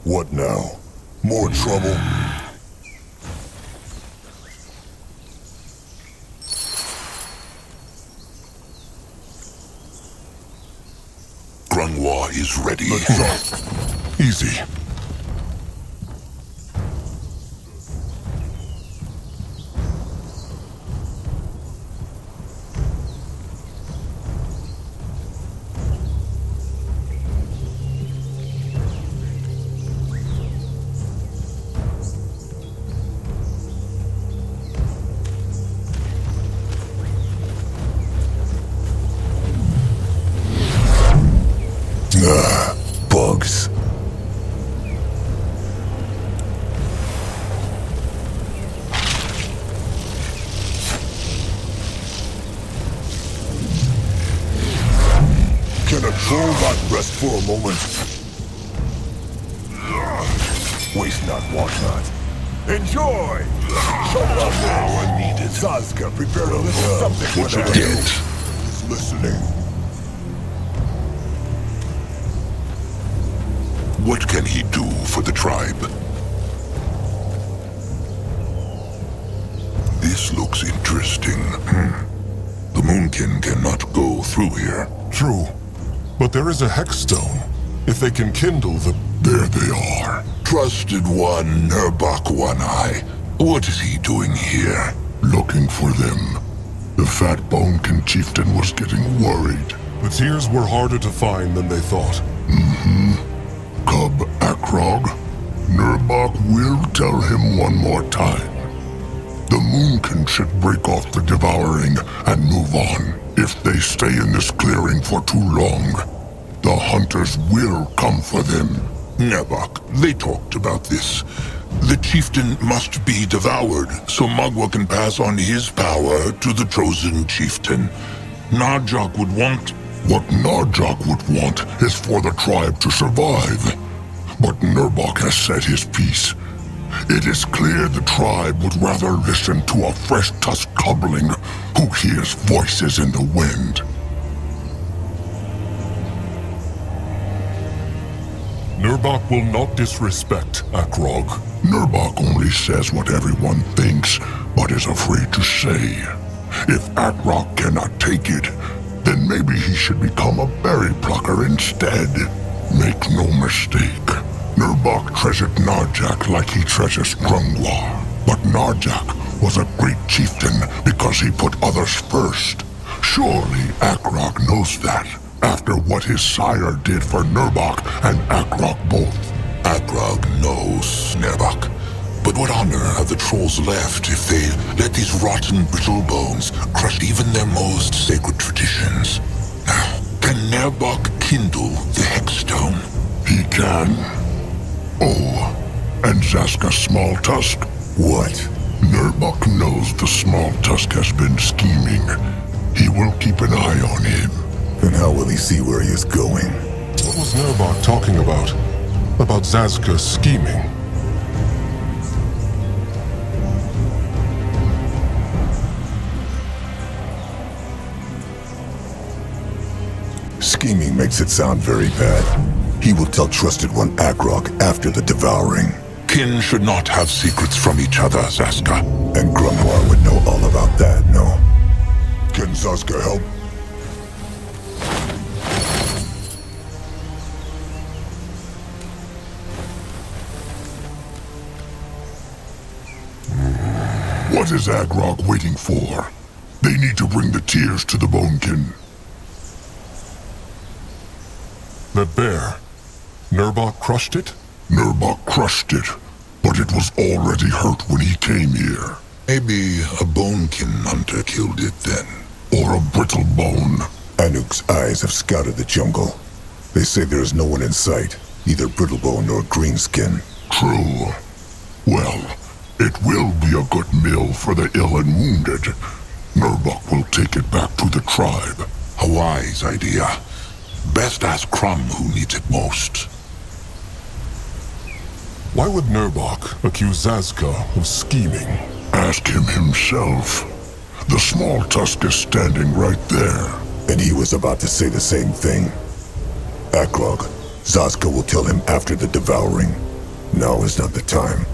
What now? More trouble? Grunwa is ready. Let's go. Easy. Bugs. Can a troll not rest for a moment? Waste not, want not. Enjoy! Show up power needed. Zazka prepared a little something What for you that. get? He's listening. What can he do for the tribe? This looks interesting. The Moonkin cannot go through here. True. But there is a hex stone. If they can kindle the... There they are. Trusted one, Nurbok One-Eye. What is he doing here? Looking for them. The fat Moonkin chieftain was getting worried. The tears were harder to find than they thought. Cub Akrog, Nurbok will tell him one more time. The Moonkin should break off the devouring and move on. If they stay in this clearing for too long, the hunters will come for them. Nurbok, they talked about this. The chieftain must be devoured, so Magua can pass on his power to the chosen chieftain. Narjok would want... What Narjok would want is for the tribe to survive. But Nurbok has said his piece. It is clear the tribe would rather listen to a fresh tusk cobbling who hears voices in the wind. Nurbok will not disrespect Akrog. Nurbok only says what everyone thinks, but is afraid to say. If Akrog cannot take it, then maybe he should become a berry plucker instead. Make no mistake, Nurbok treasured Narjak like he treasures Grungwa. But Narjak was a great chieftain because he put others first. Surely Akrog knows that, after what his sire did for Nurbok and Akrog both. Akrog knows, Nurbok. But what honor have the trolls left if they let these rotten brittle bones crush even their most sacred traditions? Now, can Nurbok kindle the Hexstone? He can. Oh, and Zaska's small tusk? What? Nurbok knows the small tusk has been scheming. He will keep an eye on him. Then how will he see where he is going? What was Nurbok talking about? About Zazka scheming? Scheming makes it sound very bad. He will tell Trusted One Akrog after the devouring. Kin should not have secrets from each other, Zaska. And Grumwar would know all about that, no? Can Zaska help? What is Agrog waiting for? They need to bring the tears to the Moonkin. That bear. Nurbok crushed it? Nurbok crushed it, but it was already hurt when he came here. Maybe a Bonekin hunter killed it then. Or a brittle bone. Anuk's eyes have scouted the jungle. They say there is no one in sight, neither Brittlebone nor Greenskin. True. Well, it will be a good meal for the ill and wounded. Nurbok will take it back to the tribe. A wise idea. Best ask Crumb who needs it most. Why would Nurbok accuse Zazka of scheming? Ask him himself. The small tusk is standing right there. And he was about to say the same thing. Akrog, Zazka will tell him after the devouring. Now is not the time.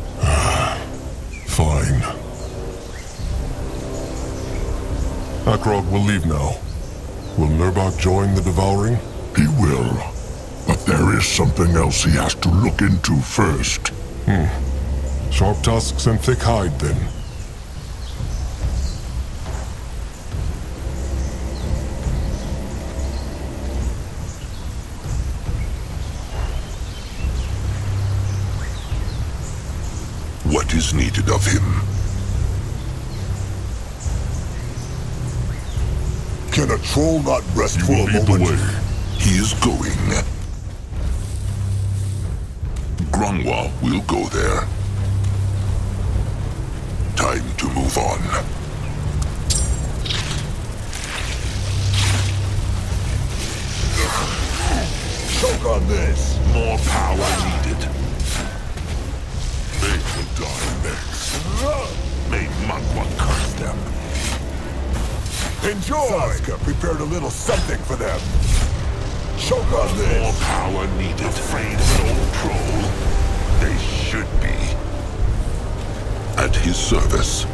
Fine. Akrog will leave now. Will Nurbok join the devouring? He will. But there is something else he has to look into first. Sharp tusks and thick hide, then. What is needed of him? Can a troll not rest You for will a lead the moment? way. He is going. Grungwa will go there. Time to move on. Choke on this! More power needed. They will die next. May Magwa curse them. Enjoy! Saska prepared a little something for them. Choke on this! More power needed. Afraid of an old troll? They should be. At his service.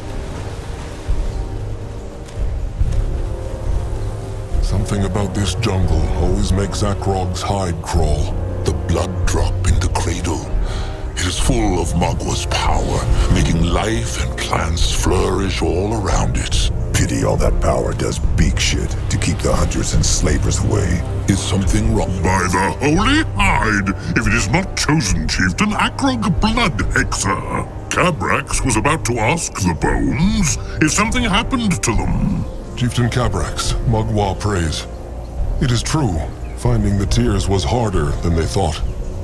Something about this jungle always makes Akrog's hide crawl. The blood drop in the cradle. It is full of Magwa's power, making life and plants flourish all around it. Pity all that power does beak shit to keep the hunters and slavers away. Is something wrong? By the holy hide, if it is not chosen Chieftain Akrog Blood Hexer. Cabrax was about to ask the bones if something happened to them. Chieftain Cabrax, Magwa prays. It is true, finding the tears was harder than they thought.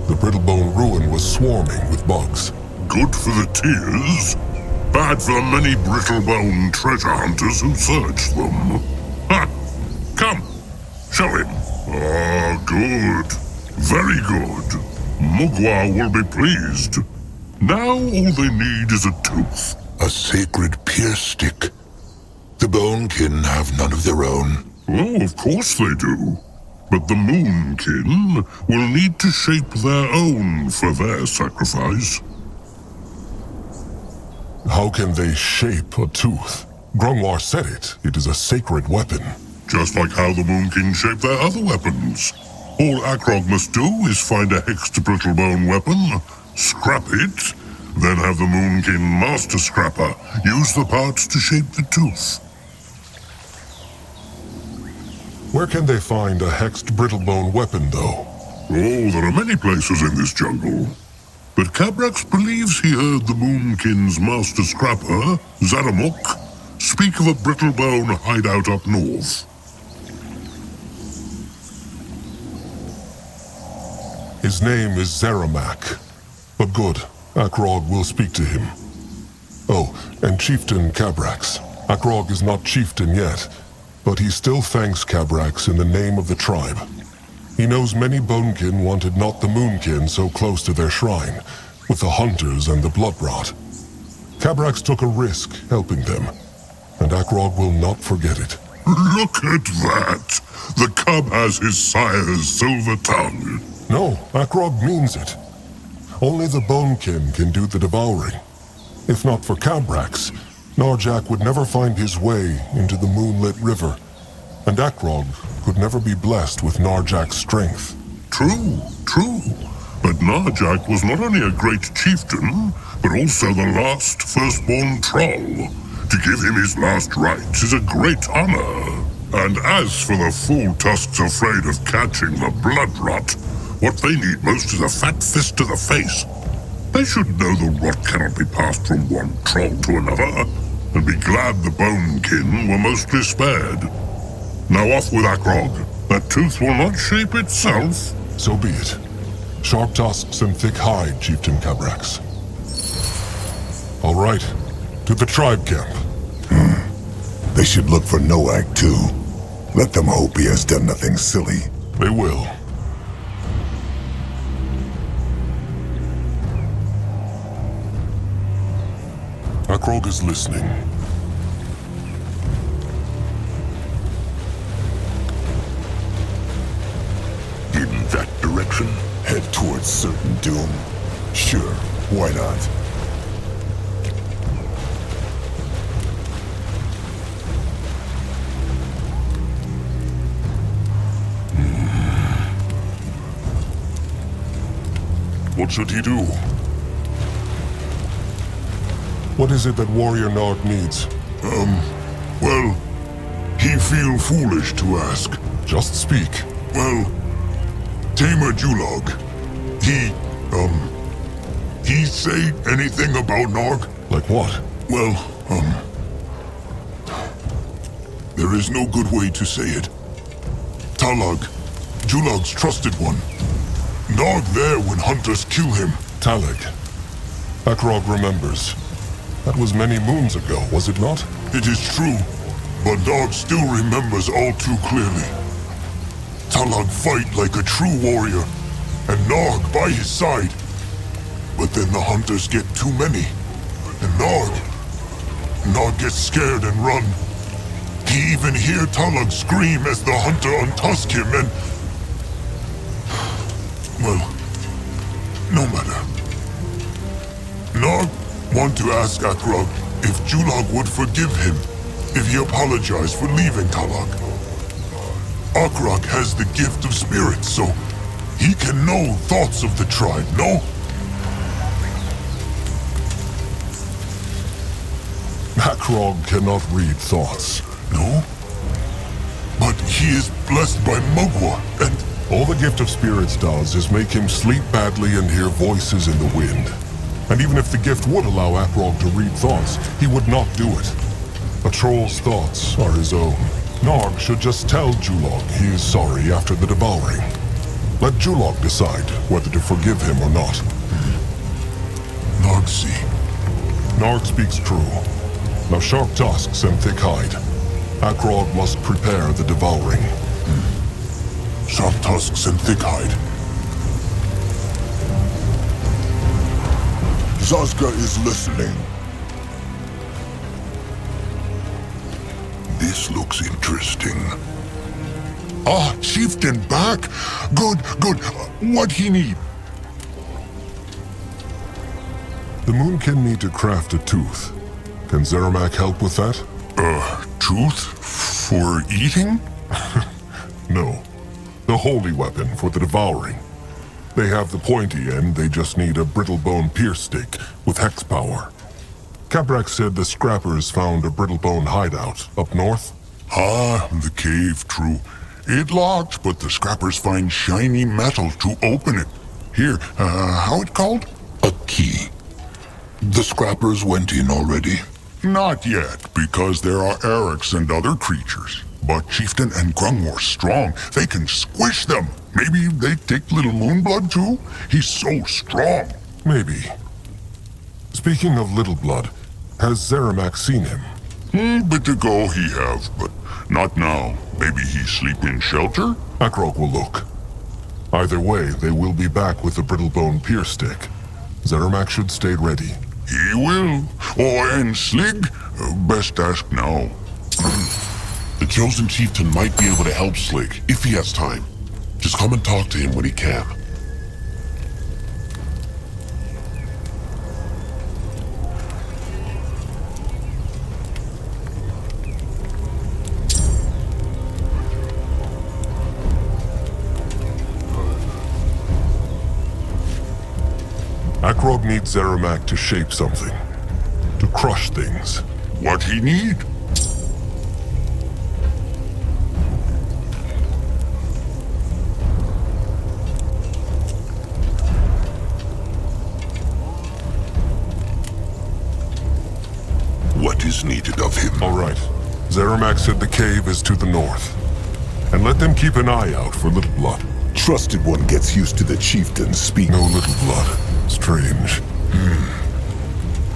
The Brittlebone ruin was swarming with bugs. Good for the tears, bad for the many Brittlebone treasure hunters who searched them. Ha! Come, show him. Ah, good. Very good. Mugwa will be pleased. Now all they need is a tooth. A sacred pierce stick. The Moonkin have none of their own. Oh, of course they do. But the Moonkin will need to shape their own for their sacrifice. How can they shape a tooth? Grungwar said it. It is a sacred weapon. Just like how the Moonkin shape their other weapons. All Akrog must do is find a hexed brittlebone weapon, scrap it, then have the Moonkin master scrapper use the parts to shape the tooth. Where can they find a hexed brittlebone weapon, though? Oh, there are many places in this jungle. But Cabrax believes he heard the Moonkin's master scrapper, Zaramok, speak of a brittlebone hideout up north. His name is Zeramak. But good, Akrog will speak to him. Oh, and Chieftain Cabrax. Akrog is not Chieftain yet, but he still thanks Cabrax in the name of the tribe. He knows many Bonekin wanted not the Moonkin so close to their shrine, with the hunters and the blood rot. Cabrax took a risk helping them, and Akrog will not forget it. Look at that! The cub has his sire's silver tongue. No, Akrog means it. Only the Bonekin can do the devouring. If not for Cabrax, Narjak would never find his way into the moonlit river, and Akrog could never be blessed with Narjak's strength. True, true. But Narjak was not only a great chieftain, but also the last firstborn troll. To give him his last rites is a great honor. And as for the fool tusks afraid of catching the blood rot, what they need most is a fat fist to the face. They should know the rot cannot be passed from one troll to another, and be glad the Bonekin were mostly spared. Now off with Akrog. That tooth will not shape itself. So be it. Sharp tusks and thick hide, Chieftain Cabrax. All right, to the tribe camp. They should look for Noag, too. Let them hope he has done nothing silly. They will. Akrog is listening. In that direction? Head towards certain doom. Sure, Why not? What should he do? What is it that Warrior Nog needs? Well, he feel foolish to ask. Just speak. Well, Tamer Julog, he say anything about Nog? Like what? Well, there is no good way to say it. Talag, Julog's trusted one. Nog there when hunters kill him. Talag. Akrog remembers. That was many moons ago, was it not? It is true, but Nog still remembers all too clearly. Talag fight like a true warrior, and Nog by his side. But then the hunters get too many, and Nog gets scared and run. He even hear Talag scream as the hunter untusk him and... Well, no matter. Nog want to ask Akrog if Julog would forgive him if he apologized for leaving Talag. Akrog has the gift of spirits, so he can know thoughts of the tribe, no? Akrog cannot read thoughts. No? But he is blessed by Mugwa, and... All the gift of spirits does is make him sleep badly and hear voices in the wind. And even if the gift would allow Akrog to read thoughts, he would not do it. A troll's thoughts are his own. Nog should just tell Julog he is sorry after the devouring. Let Julog decide whether to forgive him or not. Nog see. Nog speaks true. Now sharp tusks and thick hide. Akrog must prepare the devouring. Sharp tusks and thick hide. Zazka is listening. This looks interesting. Ah, Chieftain back! Good, good. What he need? The Moonkin need to craft a tooth. Can Zeramak help with that? Tooth? For eating? No. The holy weapon for the devouring. They have the pointy end, they just need a brittle bone pierce stick with hex power. Kabrak said the scrappers found a brittle bone hideout up north. Ah, the cave, true. It locked, but the scrappers find shiny metal to open it. Here, how it called? A key. The scrappers went in already. Not yet, because there are Erics and other creatures. But Chieftain and Grungmore strong. They can squish them. Maybe they take little Moonblood too? He's so strong. Maybe. Speaking of Little Blood, has Zeramak seen him? Bit ago he have, but not now. Maybe he sleep in shelter? Akrog will look. Either way, they will be back with the brittle bone pierce stick. Zeramak should stay ready. He will. Oh, and Slig? Best ask now. The chosen chieftain might be able to help Slig, if he has time. Just come and talk to him when he can. Akrog needs Zeramak to shape something. To crush things. What he need? What is needed of him? All right. Zeramak said the cave is to the north. And let them keep an eye out for Little Blood. Trusted one gets used to the chieftain's speak. No Little Blood. Strange.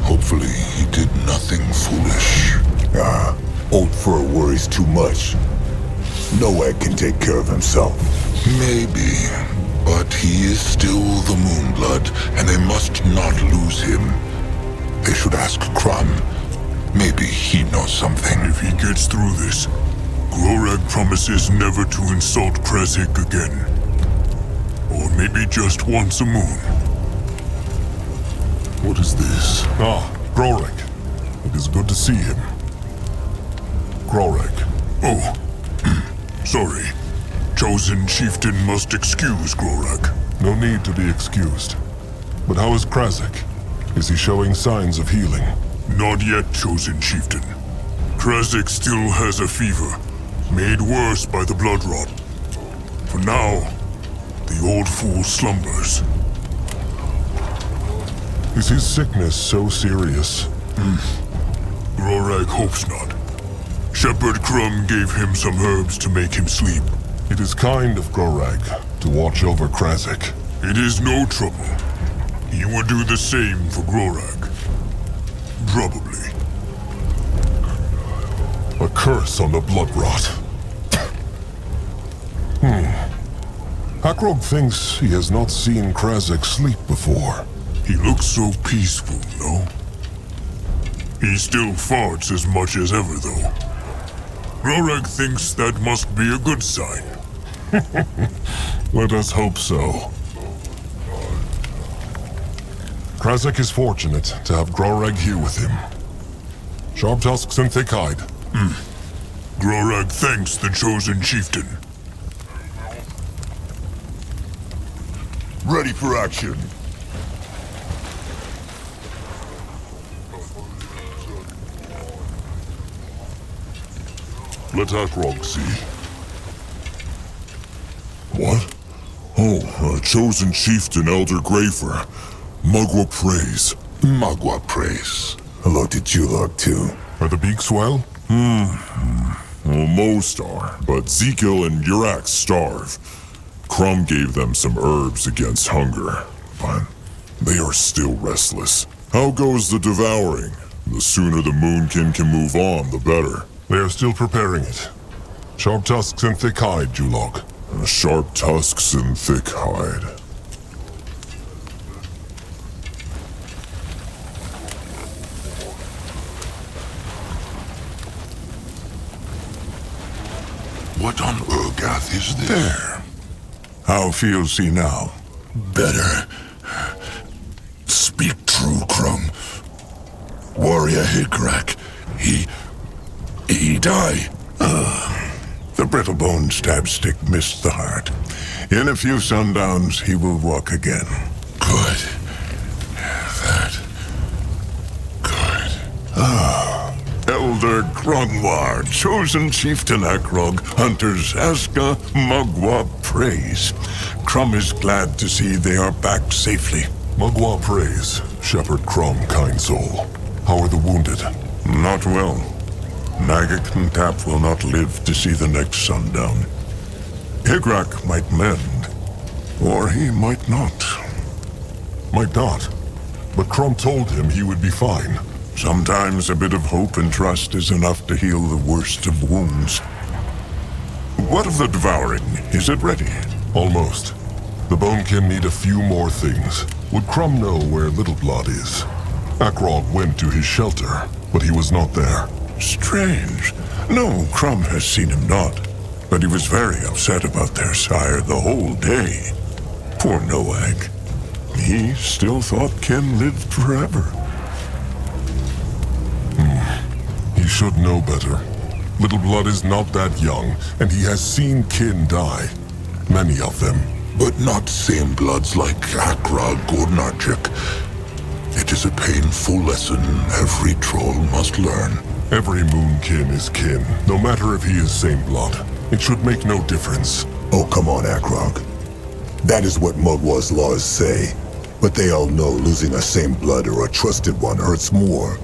Hopefully he did nothing foolish. Old fur worries too much. Noag can take care of himself. Maybe, but he is still the Moonblood, and they must not lose him. They should ask Krum. Maybe he knows something. If he gets through this, Glorag promises never to insult Krezik again. Or maybe just once a moon. What is this? Ah, Grorek. It is good to see him. Grorek. Oh, sorry. Chosen Chieftain must excuse Grorek. No need to be excused. But how is Krasik? Is he showing signs of healing? Not yet, Chosen Chieftain. Krasik still has a fever, made worse by the blood rot. For now, the old fool slumbers. Is his sickness so serious? Grorek hopes not. Shepherd Crumb gave him some herbs to make him sleep. It is kind of Grorek to watch over Krasik. It is no trouble. He would do the same for Grorek. Probably. A curse on the blood rot. Akrog thinks he has not seen Krasik sleep before. He looks so peaceful, no? He still farts as much as ever, though. Grorek thinks that must be a good sign. Let us hope so. Krasik is fortunate to have Grorek here with him. Sharp tusks and thick hide. Grorek thanks the Chosen Chieftain. Ready for action. Let Akrog see. What? Oh, Chosen Chieftain Elder Grafer. Mugwa praise. Magua praise. Hello to Julog, too. Are the beaks well? Well, most are, but Zekil and Urak starve. Crumb gave them some herbs against hunger, but they are still restless. How goes the devouring? The sooner the Moonkin can move on, the better. They are still preparing it. Sharp tusks and thick hide, Julog. Sharp tusks and thick hide. What on Urgath is this? There. How feels he now? Better. Speak true, Crumb. Warrior Higrak, he die. The brittle-boned stab-stick missed the heart. In a few sundowns, he will walk again. Good. Good. Elder Grunwar, Chosen Chieftain Akrog, Hunters Aska, Mugwa praise. Crumb is glad to see they are back safely. Mugwa praise, Shepherd Crumb, kind soul. How are the wounded? Not well. Nagak and Tap will not live to see the next sundown. Higrak might mend, or he might not. Might not. But Crumb told him he would be fine. Sometimes a bit of hope and trust is enough to heal the worst of wounds. What of the devouring? Is it ready? Almost. The Bonekin need a few more things. Would Crumb know where Little Blood is? Akrog went to his shelter, but he was not there. Strange. No, Crumb has seen him not. But he was very upset about their sire the whole day. Poor Noag. He still thought Ken lived forever. He should know better. Little Blood is not that young, and he has seen kin die. Many of them. But not same bloods like Akrog or Narjik. It is a painful lesson every troll must learn. Every Moonkin is kin, no matter if he is same blood. It should make no difference. Oh, come on, Akrog. That is what Mugwa's laws say. But they all know losing a same blood or a trusted one hurts more.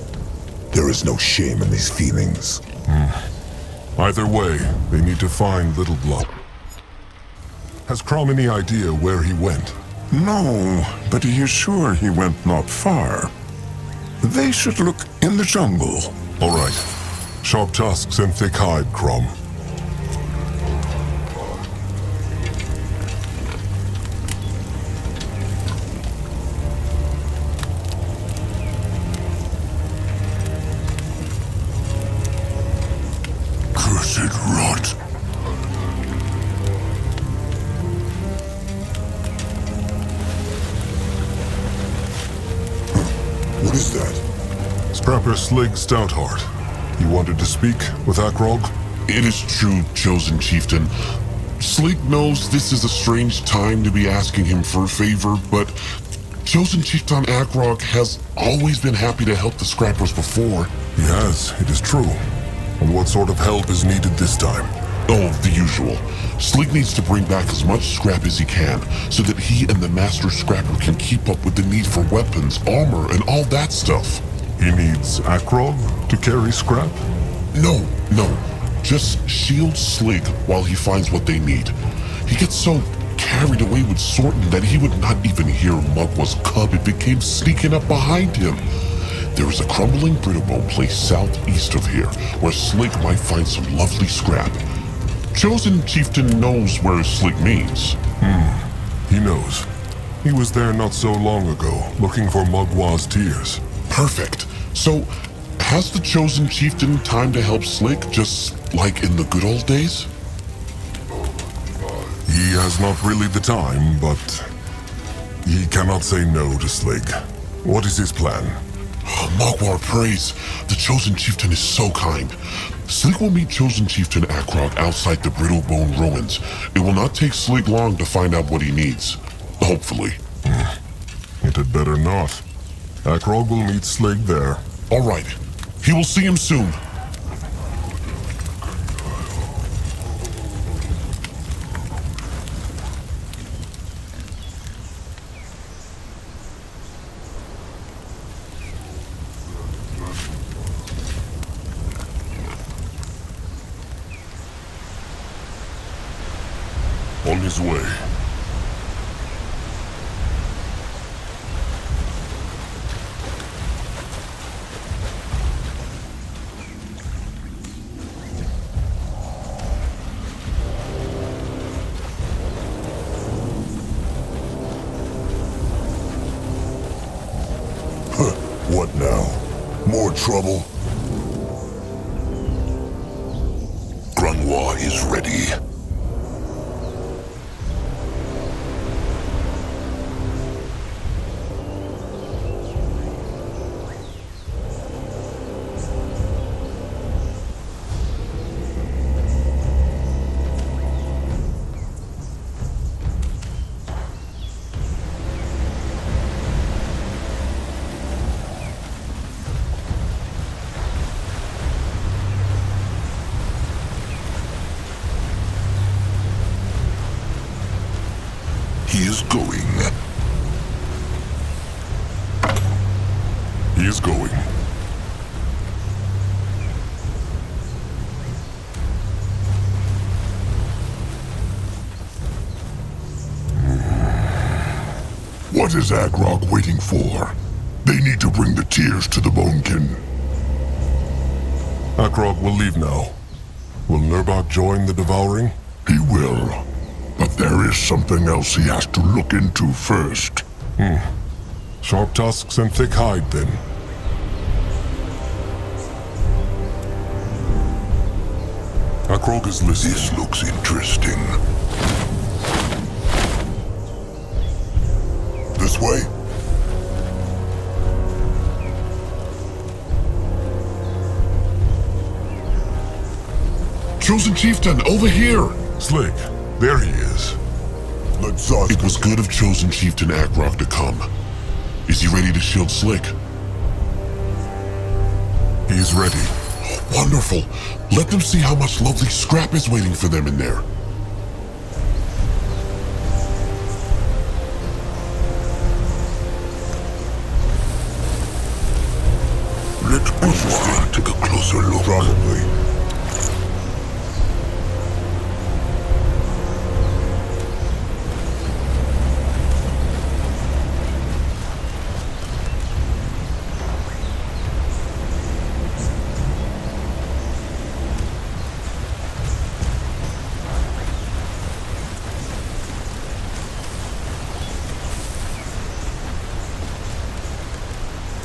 There is no shame in these feelings. Either way, they need to find Little Blood. Has Crumb any idea where he went? No, but he is sure he went not far. They should look in the jungle. All right. Sharp tusks and thick hide, Crumb. Cursed rot. Prepper Slig Stoutheart. You wanted to speak with Akrog? It is true, Chosen Chieftain. Slig knows this is a strange time to be asking him for a favor, but Chosen Chieftain Akrog has always been happy to help the scrappers before. He has, it is true. And what sort of help is needed this time? Oh, the usual. Slig needs to bring back as much scrap as he can, so that he and the Master Scrapper can keep up with the need for weapons, armor, and all that stuff. He needs Akrog to carry scrap? No. Just shield Slig while he finds what they need. He gets so carried away with sorting that he would not even hear Mugwa's cub if it came sneaking up behind him. There is a crumbling brittlebone place southeast of here, where Slig might find some lovely scrap. Chosen Chieftain knows where Slig means. He knows. He was there not so long ago, looking for Mugwa's tears. Perfect. So, has the Chosen Chieftain time to help Slig, just like in the good old days? He has not really the time, but he cannot say no to Slig. What is his plan? Mugwar prays. The Chosen Chieftain is so kind. Slig will meet Chosen Chieftain Akrog outside the Brittlebone ruins. It will not take Slig long to find out what he needs. Hopefully. It had better not. Akrog will meet Slig there. All right. He will see him soon. On his way. What now? More trouble? Grunwa is ready. He is going. He is going. What is Akrog waiting for? They need to bring the tears to the Moonkin. Akrog will leave now. Will Nurbok join the devouring? He will. But there is something else he has to look into first. Sharp tusks and thick hide, then. Akrog is listening. This looks interesting. This way? Chosen Chieftain, over here! Slig, there he is. Let's ask. It was good of Chosen Chieftain Akrog to come. Is he ready to shield Slig? He is ready. Wonderful. Let them see how much lovely scrap is waiting for them in there. Let's Grunwa take a closer look. Probably.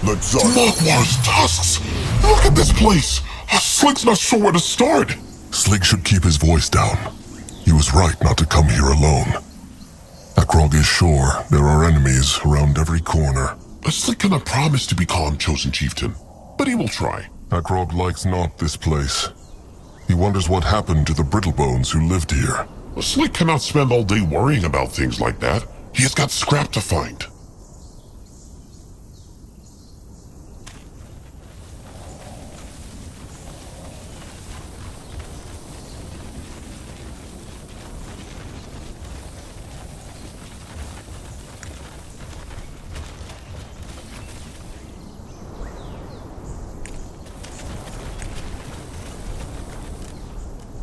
Let's ask. Mugwar's tusks! Look at this place! Slig's not sure where to start. Slig should keep his voice down. He was right not to come here alone. Akrog is sure there are enemies around every corner. Slig cannot promise to be calm, Chosen Chieftain. but he will try. Akrog likes not this place. He wonders what happened to the Brittlebones who lived here. Slick cannot spend all day worrying about things like that. He has got scrap to find.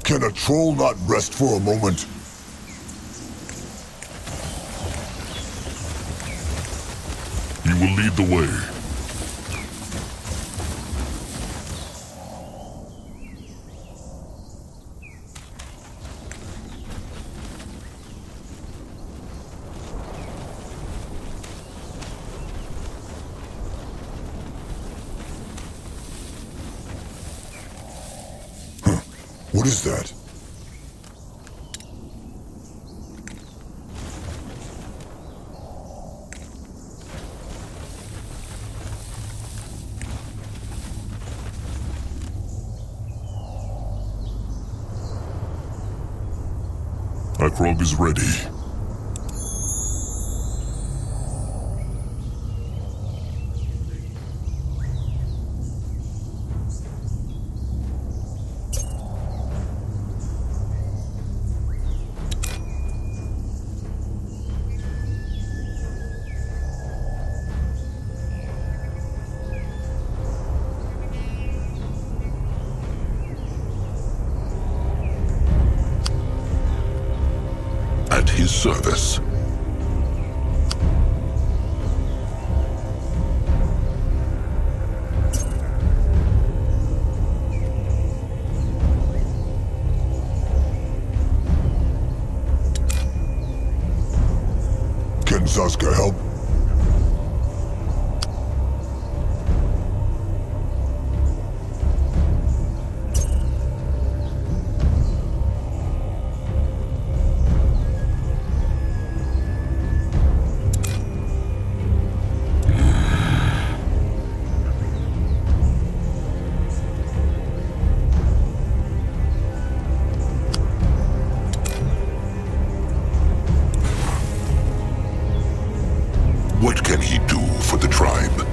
Can a troll not rest for a moment? You will lead the way. What is that? Akrog is ready. At his service. Can Zaska help? What can he do for the tribe?